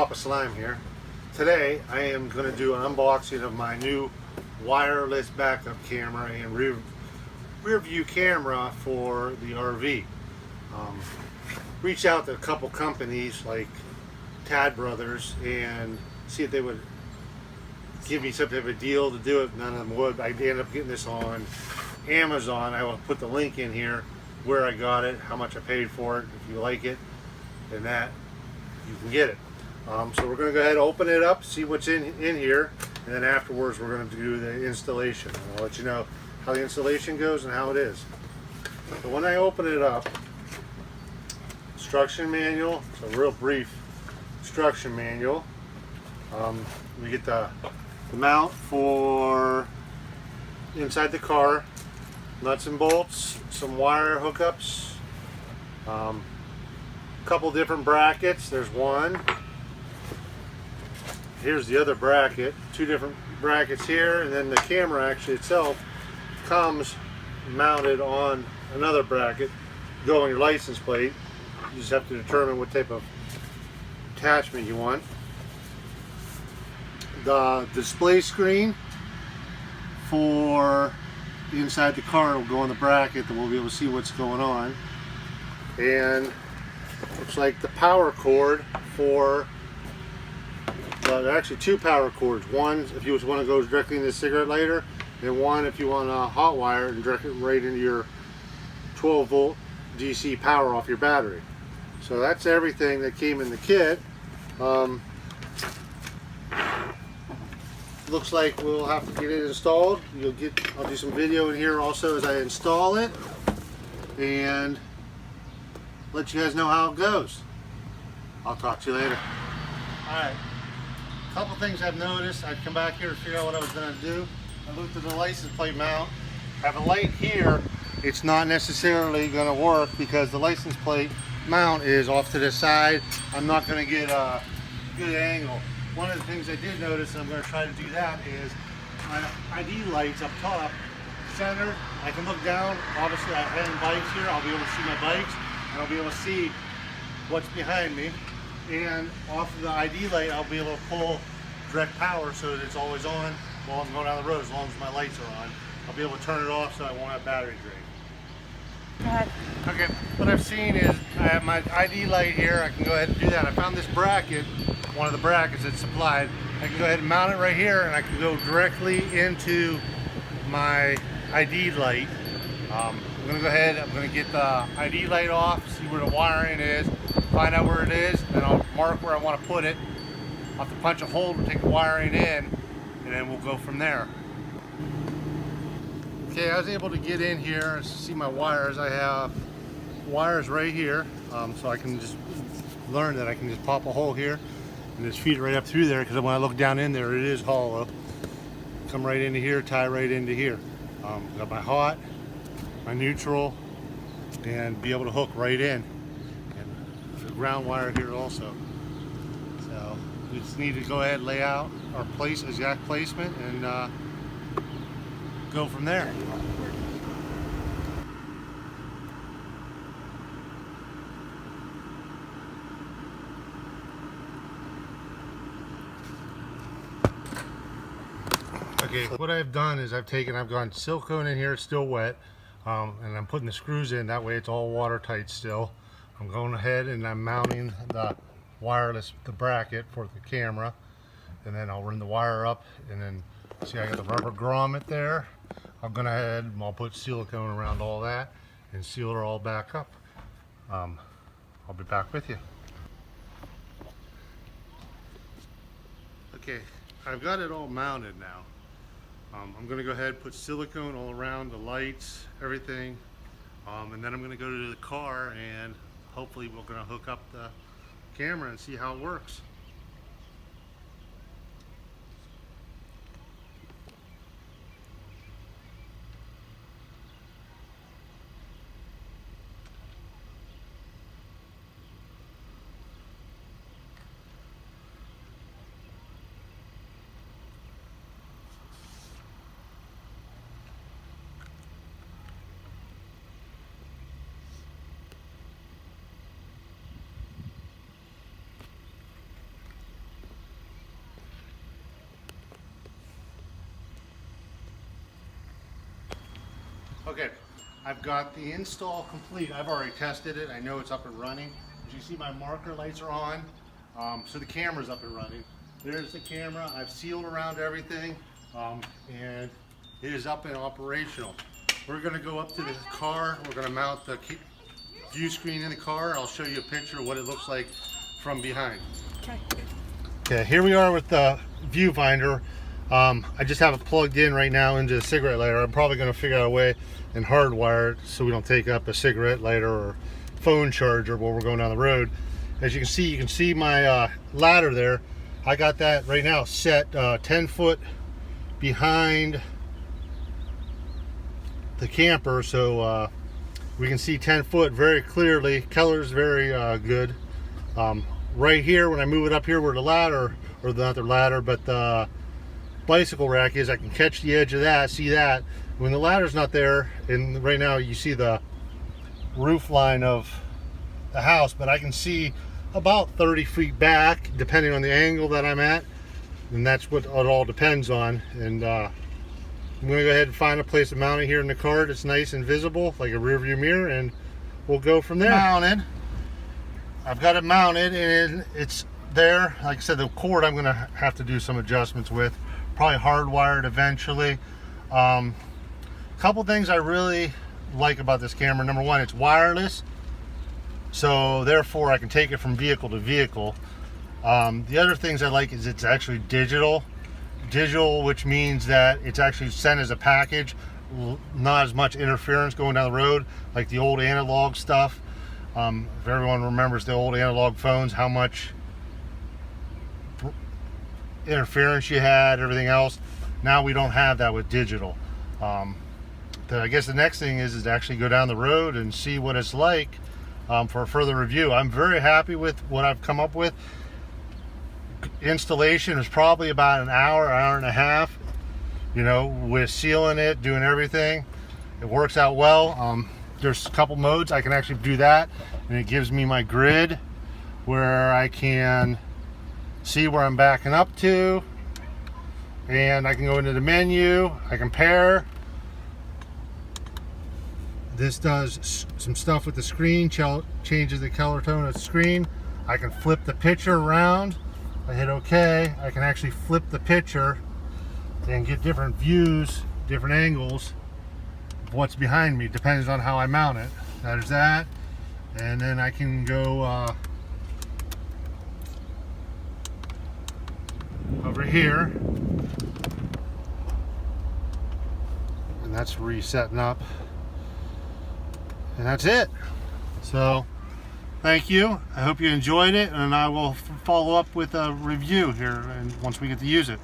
Papa Slime here. Today I am going to do an unboxing of my new wireless backup camera and rear view camera for the RV. Reached out to a couple companies like Tad Brothers and see if they would give me some type of a deal to do it. None of them would. I ended up getting this on Amazon. I will put the link in here where I got it, how much I paid for it. If you like it, then that you can get it. So we're going to go ahead and open it up, see what's in here, and then afterwards we're going to do the installation. And I'll let you know how the installation goes and how it is. So when I open it up, instruction manual. It's a real brief instruction manual. We get the mount for inside the car, nuts and bolts, some wire hookups, a couple different brackets. There's one. Here's the other bracket. Two different brackets here, and then the camera actually itself comes mounted on another bracket. Go on your license plate. You just have to determine what type of attachment you want. The display screen for inside the car will go on the bracket, that we'll be able to see what's going on. And looks like the power cord for, well, there are actually two power cords. One if you just want to go directly into the cigarette lighter, and one if you want a hot wire and direct it right into your 12 volt DC power off your battery. So that's everything that came in the kit. Looks like we'll have to get it installed. I'll do some video in here also as I install it and let you guys know how it goes. I'll talk to you later. Alright, a couple things I've noticed. I've come back here to figure out what I was going to do. I looked at the license plate mount. I have a light here. It's not necessarily going to work because the license plate mount is off to the side. I'm not going to get a good angle. One of the things I did notice, and I'm going to try to do that, is my ID lights up top, center. I can look down. Obviously, I have bikes here. I'll be able to see my bikes, and I'll be able to see what's behind me. And off of the ID light, I'll be able to pull direct power so that it's always on while I'm going down the road, as long as my lights are on. I'll be able to turn it off so I won't have battery drain. Go ahead. Okay, what I've seen is I have my ID light here. I can go ahead and do that. I found this bracket, one of the brackets that's supplied. I can go ahead and mount it right here, and I can go directly into my ID light. I'm going to go ahead, I'm going to get the ID light off, see where the wiring is, find out where it is, then I'll mark where I want to put it. I'll have to punch a hole to take the wiring in, and then we'll go from there. Okay, I was able to get in here and see my wires. I have wires right here, so I can just learn that I can just pop a hole here and just feed it right up through there, because when I look down in there, it is hollow. Come right into here, tie right into here. Got my hot, my neutral, and be able to hook right in. And the ground wire here also. So we just need to go ahead and lay out our exact placement and go from there. Okay, what I've done is I've gone silicone in here. It's still wet, and I'm putting the screws in. That way it's all watertight still. I'm going ahead and I'm mounting the bracket for the camera, and then I'll run the wire up, and then see I got the rubber grommet there. I'm going ahead and I'll put silicone around all that and seal it all back up. I'll be back with you. Okay, I've got it all mounted now. I'm going to go ahead and put silicone all around the lights, everything, and then I'm going to go to the car and hopefully we're going to hook up the camera and see how it works. Okay, I've got the install complete. I've already tested it. I know it's up and running. As you see, my marker lights are on, so the camera's up and running. There's the camera. I've sealed around everything, and it is up and operational. We're going to go up to the car. We're going to mount the view screen in the car. I'll show you a picture of what it looks like from behind. Okay. Okay, here we are with the viewfinder. I just have it plugged in right now into the cigarette lighter. I'm probably going to figure out a way and hardwire it so we don't take up a cigarette lighter or phone charger while we're going down the road. As you can see my ladder there. I got that right now set 10 foot behind the camper, so we can see 10 foot very clearly. Color's very good. Right here, when I move it up here where the ladder, or not the ladder, but the bicycle rack is, I can catch the edge of that, see that. When the ladder's not there, and right now you see the roof line of the house, but I can see about 30 feet back, depending on the angle that I'm at, and that's what it all depends on. And I'm gonna go ahead and find a place to mount it here in the car that's nice and visible, like a rear view mirror, and we'll go from there. Mounted. I've got it mounted, and it's there. Like I said, the cord I'm gonna have to do some adjustments with, probably hardwired eventually. Couple things I really like about this camera. Number one, it's wireless, so therefore I can take it from vehicle to vehicle. The other things I like is it's actually digital, which means that it's actually sent as a package, not as much interference going down the road like the old analog stuff. If everyone remembers the old analog phones, how much interference you had, everything else. Now we don't have that with digital. I guess the next thing is to actually go down the road and see what it's like for a further review. I'm very happy with what I've come up with. Installation is probably about an hour and a half, you know, with sealing it, doing everything. It works out well. There's a couple modes I can actually do that, and it gives me my grid where I can see where I'm backing up to, and I can go into the menu. I can pair. This does some stuff with the screen, changes the color tone of the screen. I can flip the picture around. I hit OK. I can actually flip the picture and get different views, different angles of what's behind me, depends on how I mount it. There's that. And then I can go over here, and that's resetting up, and that's it. So thank you. I hope you enjoyed it, and I will follow up with a review here and once we get to use it.